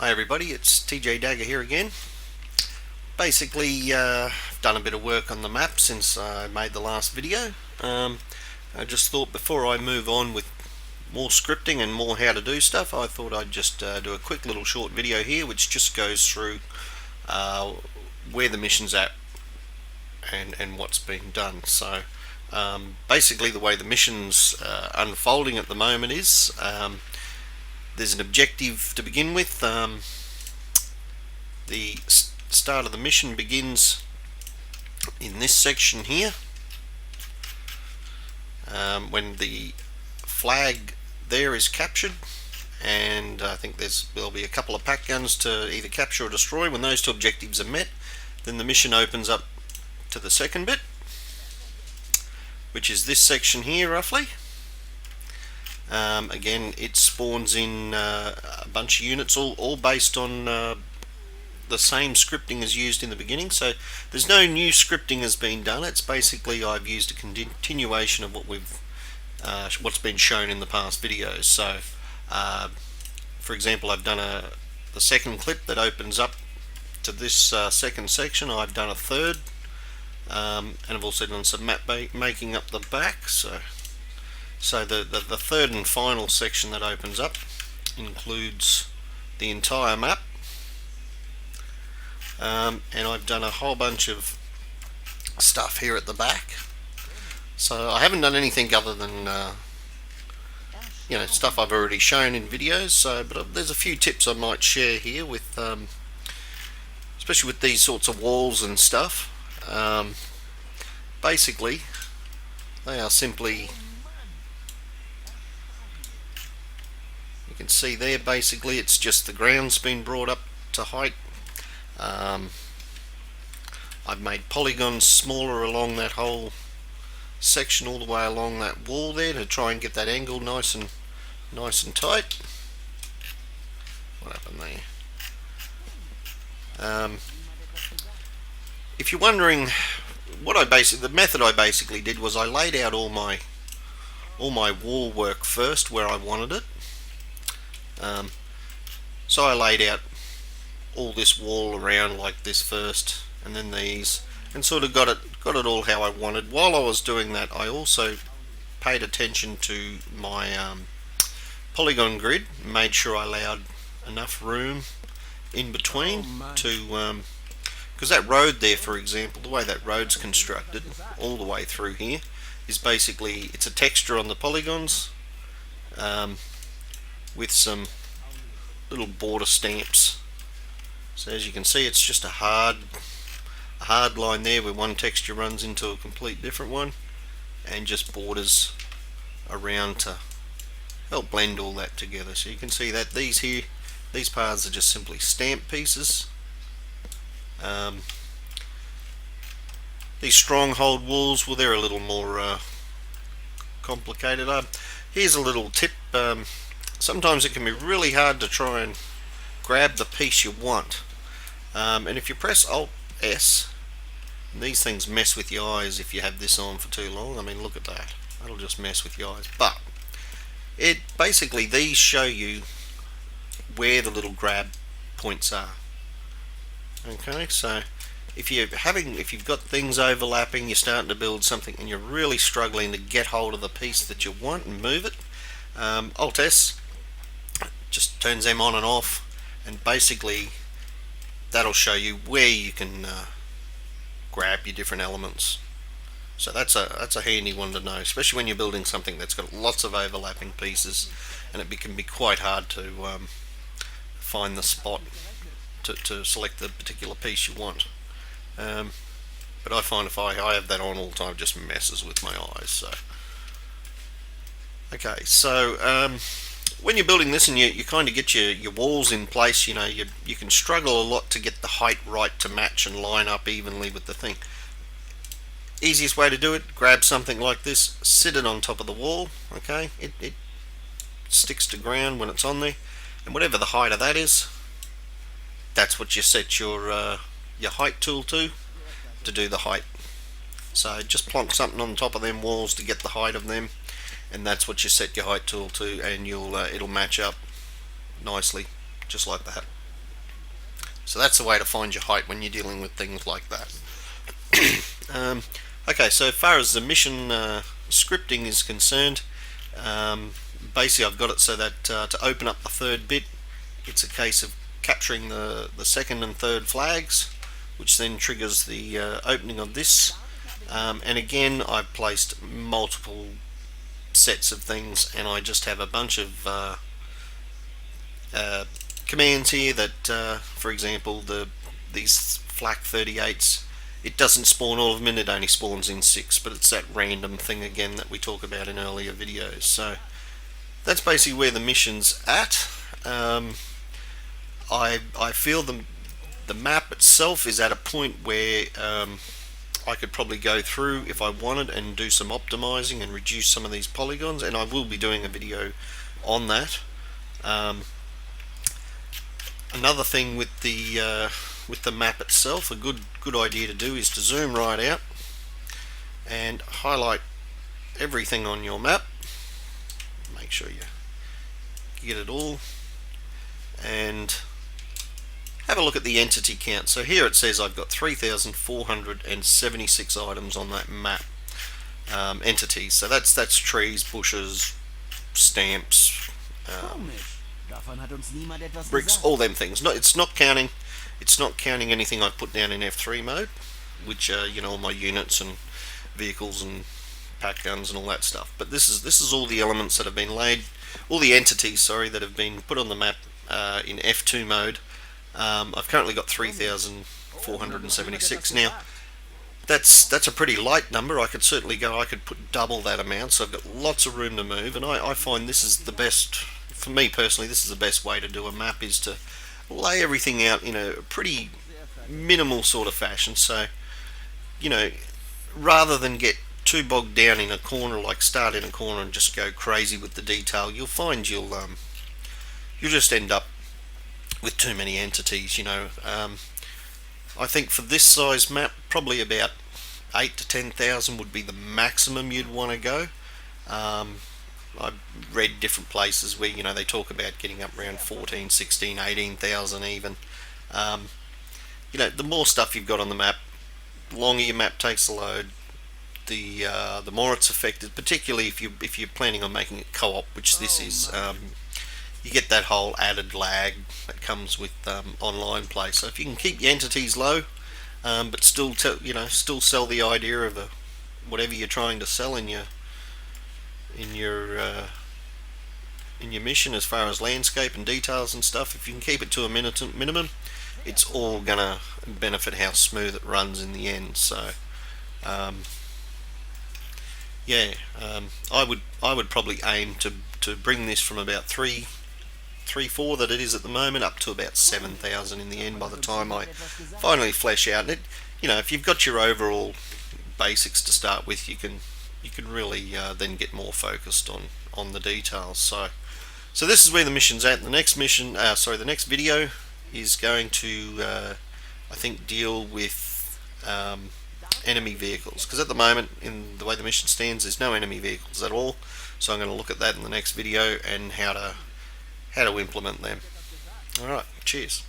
Hi everybody, it's TJ Dagger here again. Basically, I've done a bit of work on the map since I made the last video. I just thought before I move on with more scripting and more how to do stuff, I thought I'd just do a quick little short video here which just goes through where the mission's at and what's being done. So basically the way the mission's unfolding at the moment is there's an objective to begin with. The start of the mission begins in this section here, when the flag there is captured, and I think there'll be a couple of pack guns to either capture or destroy. When those two objectives are met, then the mission opens up to the second bit, which is this section here roughly. Again, it spawns in a bunch of units, all based on the same scripting as used in the beginning. So there's no new scripting has been done. It's basically I've used a continuation of what's been shown in the past videos. So for example, I've done the second clip that opens up to this second section. I've done a third, and I've also done some map making up the back. So the third and final section that opens up includes the entire map, and I've done a whole bunch of stuff here at the back. So I haven't done anything other than stuff I've already shown in videos. But there's a few tips I might share here with, especially with these sorts of walls and stuff. Basically, they are simply, you can see there, basically it's just the ground's been brought up to height. I've made polygons smaller along that whole section, all the way along that wall there, to try and get that angle nice and tight. What happened there? If you're wondering the method I basically did was I laid out all my wall work first where I wanted it. So I laid out all this wall around like this first, and then these, and sort of got it all how I wanted. While I was doing that, I also paid attention to my polygon grid, made sure I allowed enough room in between because that road there, for example, the way that road's constructed all the way through here is basically, it's a texture on the polygons with some little border stamps. So as you can see, it's just a hard line there where one texture runs into a complete different one, and just borders around to help blend all that together. So you can see that these paths are just simply stamp pieces. These stronghold walls, well, they're a little more complicated. Here's a little tip. Sometimes it can be really hard to try and grab the piece you want, and if you press Alt S, these things mess with your eyes if you have this on for too long. I mean, look at that, that'll just mess with your eyes. But it basically, these show you where the little grab points are. Okay, so if you've got things overlapping, you're starting to build something and you're really struggling to get hold of the piece that you want and move it, Alt S just turns them on and off, and basically that'll show you where you can grab your different elements. So that's a handy one to know, especially when you're building something that's got lots of overlapping pieces, and it can be quite hard to find the spot to select the particular piece you want. But I find if I have that on all the time, it just messes with my eyes. So okay, so when you're building this and you kind of get your walls in place, you can struggle a lot to get the height right to match and line up evenly with the thing. Easiest way to do it, grab something like this, sit it on top of the wall. Okay, it sticks to ground when it's on there, and whatever the height of that is, that's what you set your height tool to do the height. So just plonk something on top of them walls to get the height of them, and that's what you set your height tool to, and it'll match up nicely, just like that. So that's the way to find your height when you're dealing with things like that. Okay, so as far as the mission scripting is concerned, basically I've got it so that to open up the third bit, it's a case of capturing the second and third flags, which then triggers the opening of this. And again, I've placed multiple sets of things, and I just have a bunch of commands here that, for example, these flak 38s, it doesn't spawn all of them in, it only spawns in 6, but it's that random thing again that we talk about in earlier videos. So that's basically where the mission's at. I feel the map itself is at a point where I could probably go through if I wanted and do some optimizing and reduce some of these polygons, and I will be doing a video on that. Another thing with the map itself, a good idea to do is to zoom right out and highlight everything on your map. Make sure you get it all and have a look at the entity count. So here it says I've got 3,476 items on that map, entities. So that's trees, bushes, stamps, bricks, all them things. No, it's not counting anything I put down in F3 mode, which are all my units and vehicles and pack guns and all that stuff. But this is all the elements that have been laid, all the entities, sorry, that have been put on the map in F2 mode. I've currently got 3,476 now. That's a pretty light number. I could certainly put double that amount, so I've got lots of room to move, and I find this is the best, for me personally, this is the best way to do a map, is to lay everything out in a pretty minimal sort of fashion. So, rather than get too bogged down in a corner, like start in a corner and just go crazy with the detail, you'll find you'll just end up with too many entities. I think for this size map, probably about 8 to 10,000 would be the maximum you'd want to go. I've read different places where they talk about getting up around 14, 16, 18,000 even. The more stuff you've got on the map, the longer your map takes to load, the more it's affected. Particularly if you're planning on making it co-op, which this is. You get that whole added lag that comes with online play. So if you can keep your entities low, but still sell the idea of whatever you're trying to sell in your mission as far as landscape and details and stuff, if you can keep it to a minimum, it's all gonna benefit how smooth it runs in the end. So I would probably aim to bring this from about 3-4 that it is at the moment up to about 7,000 in the end by the time I finally flesh out. And if you've got your overall basics to start with, you can really then get more focused on the details. So this is where the mission's at. The next the next video is going to I think deal with enemy vehicles, because at the moment, in the way the mission stands, there's no enemy vehicles at all. So I'm going to look at that in the next video and how to implement them. Alright, cheers.